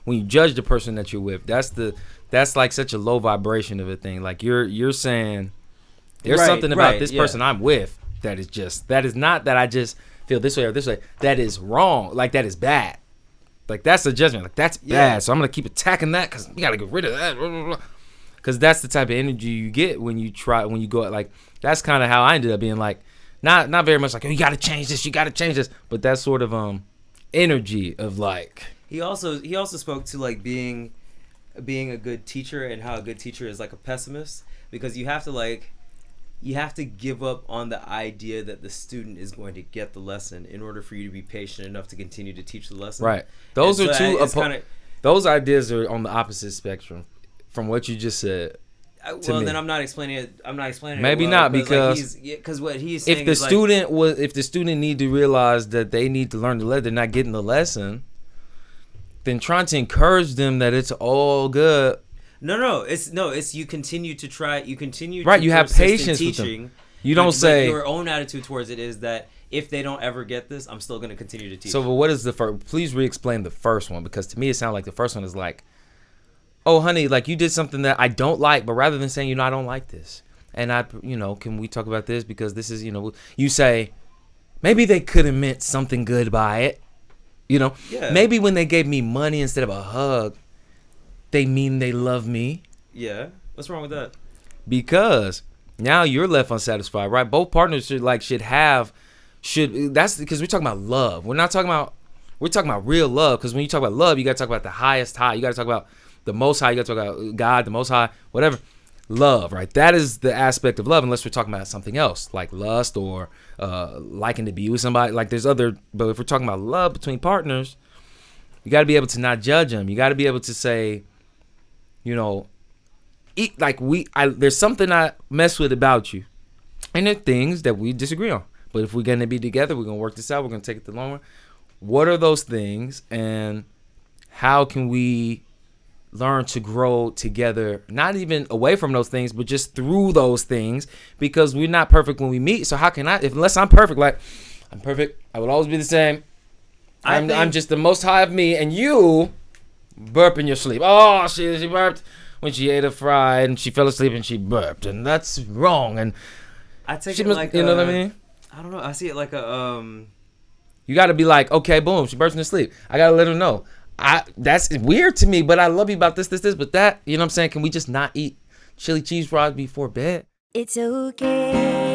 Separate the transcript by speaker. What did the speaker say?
Speaker 1: when you judge the person that you're with. That's like such a low vibration of a thing. Like you're saying there's something about this person I'm with that is not that I just feel this way or this way. That is wrong. Like that is bad. Like that's a judgment. Like that's bad. So I'm gonna keep attacking that because you gotta get rid of that. Because that's the type of energy you get when you go. Like that's kind of how I ended up being. Like not very much like, oh, you gotta change this, but that sort of energy of like.
Speaker 2: He also spoke to like being a good teacher and how a good teacher is like a pessimist, because you have to give up on the idea that the student is going to get the lesson in order for you to be patient enough to continue to teach the lesson.
Speaker 1: Right. Those are two. Those ideas are on the opposite spectrum from what you just said.
Speaker 2: Well, then I'm not explaining it.
Speaker 1: Maybe
Speaker 2: it well,
Speaker 1: not because
Speaker 2: what he's saying.
Speaker 1: If the student need to realize that they need to learn the lesson, they're not getting the lesson. Then trying to encourage them that it's all good.
Speaker 2: No. It's you continue to try. You continue.
Speaker 1: Right.
Speaker 2: To
Speaker 1: you have patience with them. You don't say
Speaker 2: your own attitude towards it is that if they don't ever get this, I'm still going to continue to teach.
Speaker 1: So, but what is the first? Please re-explain the first one, because to me it sounds like the first one is like, oh, honey, like you did something that I don't like, but rather than saying, I don't like this, and can we talk about this because this is, you say, maybe they could have meant something good by it,
Speaker 2: Yeah.
Speaker 1: Maybe when they gave me money instead of a hug, they mean they love me.
Speaker 2: Yeah. What's wrong with that?
Speaker 1: Because now you're left unsatisfied, right? Both partners should that's because we're talking about love. We're talking about real love, because when you talk about love, you got to talk about the highest high. You got to talk about the most high. You got to talk about God, the most high, whatever. Love, right? That is the aspect of love, unless we're talking about something else like lust or liking to be with somebody. Like there's other, but if we're talking about love between partners, you got to be able to not judge them. You got to be able to say, there's something I mess with about you, and there are things that we disagree on. But if we're going to be together, we're going to work this out. We're going to take it the long way. What are those things, and how can we learn to grow together, not even away from those things, but just through those things, because we're not perfect when we meet. So how can unless I'm perfect, like I'm perfect, I will always be the same. I'm just the most high of me, and you burp in your sleep. Oh, she burped when she ate a fry and she fell asleep and she burped, and that's wrong. And
Speaker 2: I take it like
Speaker 1: you know what I mean?
Speaker 2: I don't know. I see it like a
Speaker 1: You got to be like, okay, boom, she burst in sleep. I got to let her know. That's weird to me, but I love you about this, but that. You know what I'm saying? Can we just not eat chili cheese fries before bed?
Speaker 3: It's okay.